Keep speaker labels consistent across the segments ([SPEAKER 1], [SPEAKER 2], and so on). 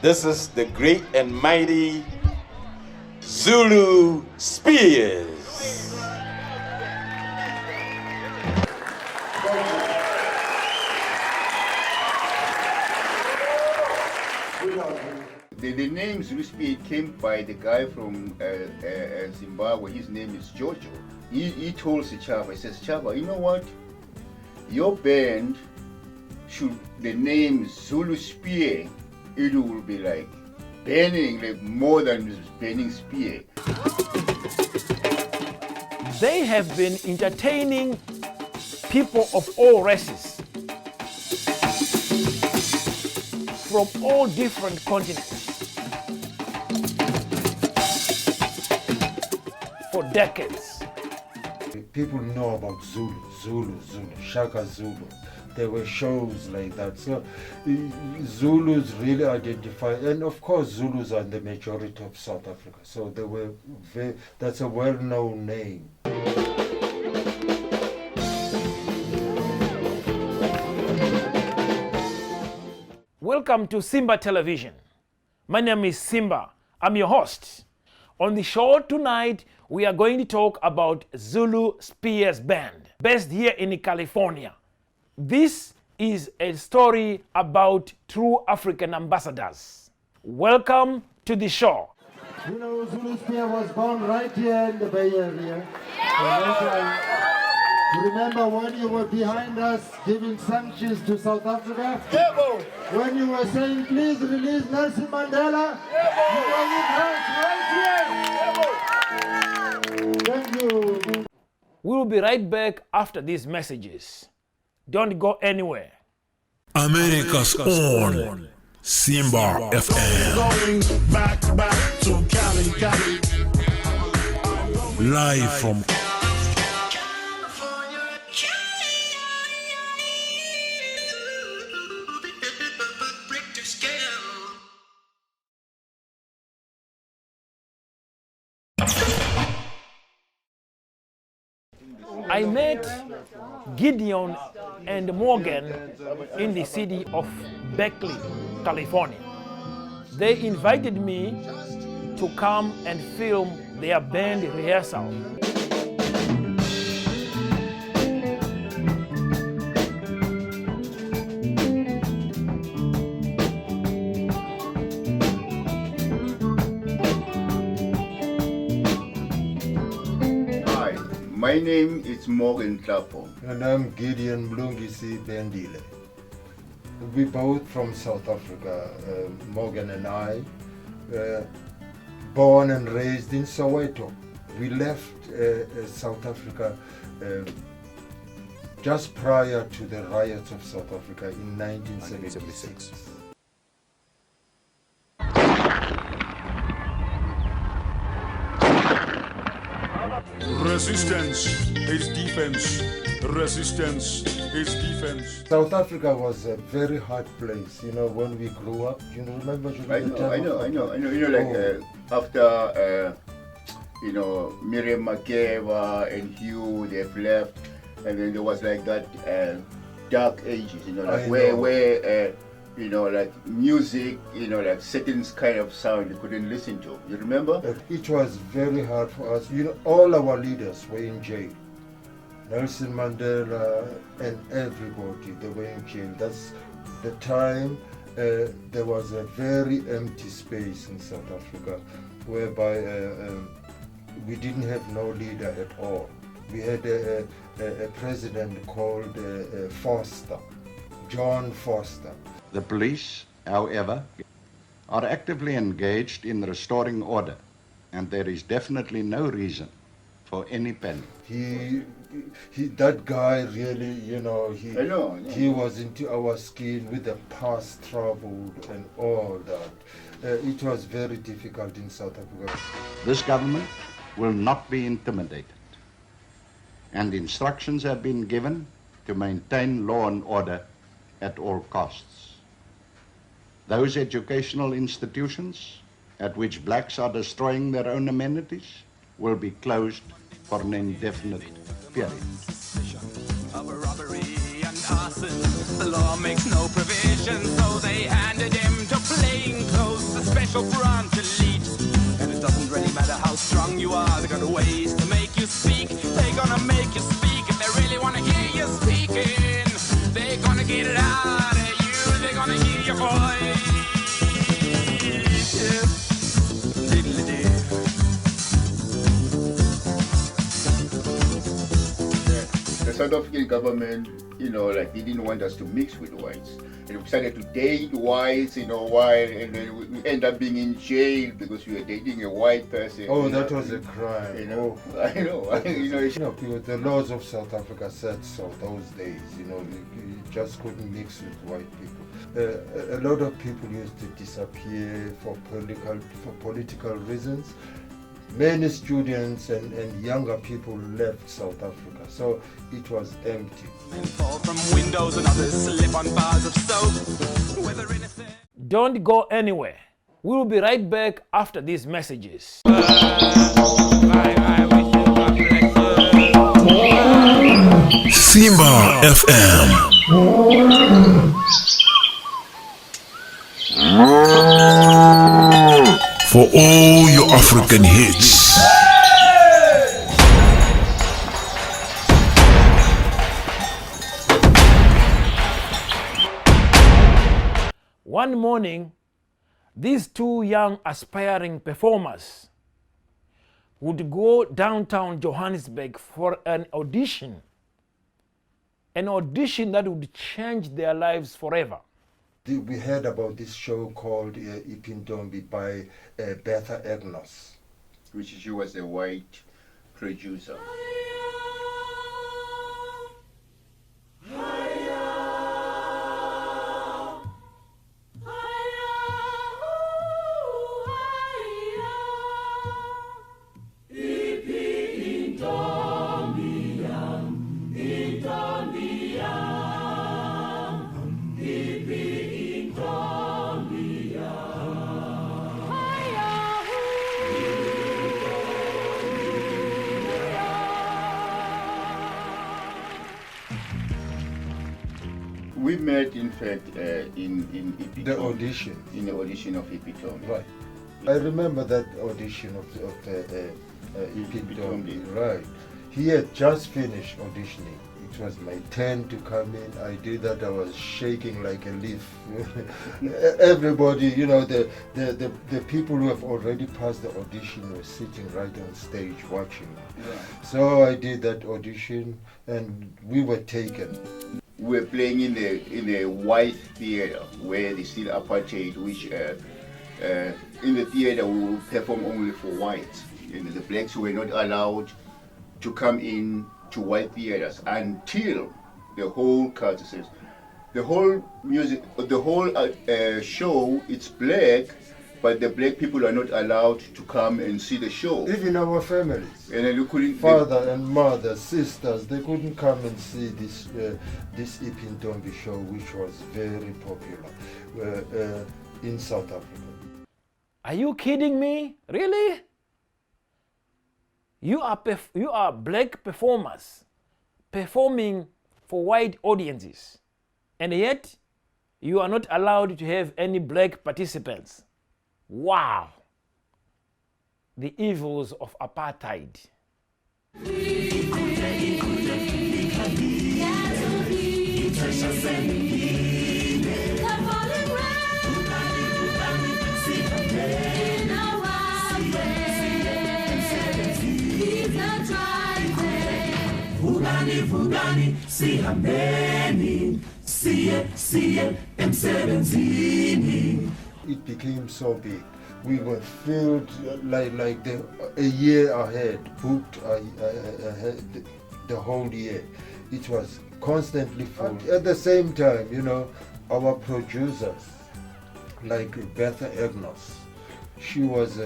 [SPEAKER 1] This is the great and mighty Zulu Spears.
[SPEAKER 2] The name Zulu Spear came by the guy from Zimbabwe. His name is Jojo. He told Sichava, he says, Chava, you know what? Your band should, the name Zulu Spear, it will be like burning, like more than burning spear.
[SPEAKER 3] They have been entertaining people of all races from all different continents for decades.
[SPEAKER 4] People know about Zulu, Shaka Zulu. There were shows like that. So Zulus really identify, and of course Zulus are the majority of South Africa. So they were that's a well-known name.
[SPEAKER 3] Welcome to Simba Television. My name is Simba. I'm your host. On the show tonight, we are going to talk about Zulu Spears Band, based here in California. This is a story about true African ambassadors. Welcome to the show.
[SPEAKER 5] You know, Zulu Spear was born right here in the Bay Area. Remember when you were behind us giving sanctions to South Africa? When you were saying, please release Nelson Mandela? You were with us right here. Thank you.
[SPEAKER 3] We will be right back after these messages. Don't go anywhere.
[SPEAKER 6] America's own Simba FM.
[SPEAKER 7] Going back to Cali.
[SPEAKER 6] Live from
[SPEAKER 3] I met Gideon and Morgan in the city of Berkeley, California. They invited me to come and film their band rehearsal.
[SPEAKER 2] My name is Morgan Klapo.
[SPEAKER 4] And I'm Gideon Mlungisi Bendile. We both from South Africa, Morgan and I, born and raised in Soweto. We left South Africa just prior to the riots of South Africa in 1976.
[SPEAKER 7] Resistance is defense. Resistance is defense.
[SPEAKER 4] South Africa was a very hard place, you know, when we grew up. You know, remember?
[SPEAKER 2] I know. You know, like after, you know, Miriam Makeba and Hugh, they've left, and then there was like that dark ages, you know, like where you know, like music, you know, like certain kind of sound you couldn't listen to. You remember?
[SPEAKER 4] It was very hard for us. You know, all our leaders were in jail. Nelson Mandela and everybody, they were in jail. That's the time there was a very empty space in South Africa, whereby we didn't have no leader at all. We had a president called Foster, John Foster.
[SPEAKER 8] The police, however, are actively engaged in restoring order, and there is definitely no reason for any panic.
[SPEAKER 4] That guy really, you know, he was into our skin with the past trouble and all that. It was very difficult in South Africa.
[SPEAKER 8] This government will not be intimidated, and instructions have been given to maintain law and order at all costs. Those educational institutions at which blacks are destroying their own amenities will be closed for an indefinite period.
[SPEAKER 9] The law makes no provision, so they handed him to plain clothes, a special branch elite. And it doesn't really matter how strong you are, they're gonna ways to make you speak. They're gonna make you speak if they really wanna hear you speaking. They're gonna get it out of you, they're gonna hear your voice. Yeah. Diddly-dee.
[SPEAKER 2] The South African government, you know, like they didn't want us to mix with whites. And we started to date whites, you know, white, and then we end up being in jail because we were dating a white person.
[SPEAKER 4] Oh, that was a crime.
[SPEAKER 2] You know,
[SPEAKER 4] Oh.
[SPEAKER 2] I know.
[SPEAKER 4] People, the laws of South Africa said so those days. You just couldn't mix with white people. A lot of people used to disappear for political reasons. Many students and younger people left South Africa, so it was empty.
[SPEAKER 9] And fall from windows and others slip on bars of soap. Whether innocent.
[SPEAKER 3] Don't go anywhere. We will be right back after these messages.
[SPEAKER 6] Simba FM. For all your African hits.
[SPEAKER 3] One morning, these two young aspiring performers would go downtown Johannesburg for an audition that would change their lives forever.
[SPEAKER 4] We heard about this show called Ipindombi by Bertha Agnos.
[SPEAKER 2] Which she was a white producer. We met, in fact, in Ipindombi.
[SPEAKER 4] The audition.
[SPEAKER 2] In the audition of Ipindombi.
[SPEAKER 4] Right. I remember that audition of Ipindombi. Right. He had just finished auditioning. It was my turn to come in. I did that. I was shaking like a leaf. Everybody, you know, the people who have already passed the audition were sitting right on stage watching.
[SPEAKER 2] Yeah.
[SPEAKER 4] So I did that audition, and we were taken.
[SPEAKER 2] We were playing in the white theater where they still apartheid, which in the theater we would perform only for whites. The blacks were not allowed to come in to white theaters until the whole culture says the whole music, the whole show, it's black, but the black people are not allowed to come and see the show.
[SPEAKER 4] Even our families,
[SPEAKER 2] and then you couldn't.
[SPEAKER 4] Father and mother, sisters, they couldn't come and see this Ipindombi show, which was very popular in South Africa.
[SPEAKER 3] Are you kidding me? Really? You are black performers performing for white audiences, and yet you are not allowed to have any black participants. Wow! The evils of apartheid.
[SPEAKER 10] Vugani, sihambeni, siye emsebenzini.
[SPEAKER 4] It became so big. We were filled like a year ahead, booked ahead the whole year. It was constantly full. At the same time, you know, our producers, like Bertha Agnos, she was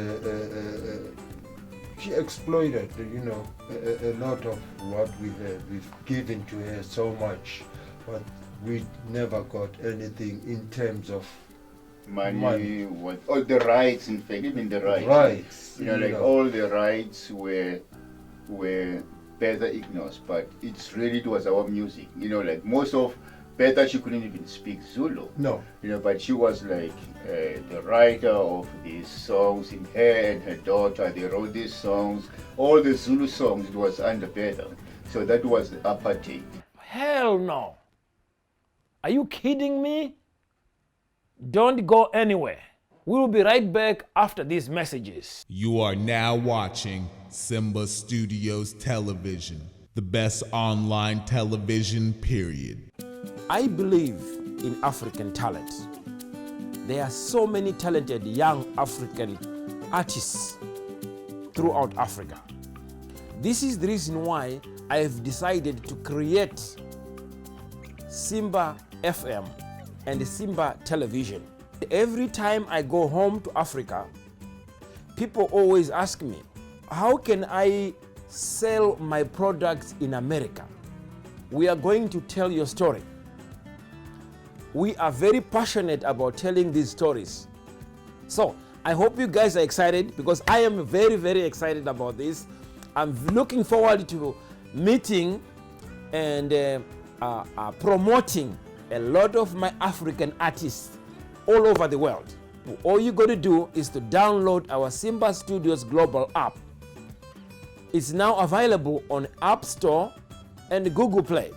[SPEAKER 4] she exploited, you know, a lot of what we had. We've given to her so much, but we never got anything in terms of
[SPEAKER 2] money. What? Oh, the rights, in fact, even the rights.
[SPEAKER 4] Rights.
[SPEAKER 2] You know, all the rights were Bertha Agnos, but it was our music. You know, like most of Bertha, she couldn't even speak Zulu.
[SPEAKER 4] No.
[SPEAKER 2] You know, but she was like the writer of these songs. In her and her daughter, they wrote these songs. All the Zulu songs, it was under Bertha. So that was the Apartheid.
[SPEAKER 3] Hell no. Are you kidding me? Don't go anywhere. We will be right back after these messages.
[SPEAKER 11] You are now watching Simba Studios Television, the best online television, period.
[SPEAKER 3] I believe in African talent. There are so many talented young African artists throughout Africa. This is the reason why I have decided to create Simba FM and Simba Television. Every time I go home to Africa, people always ask me, how can I sell my products in America? We are going to tell your story. We are very passionate about telling these stories. So I hope you guys are excited, because I am very, very excited about this. I'm looking forward to meeting and promoting a lot of my African artists all over the world. All you got to do is to download our Simba Studios Global app. It's now available on App Store and Google Play.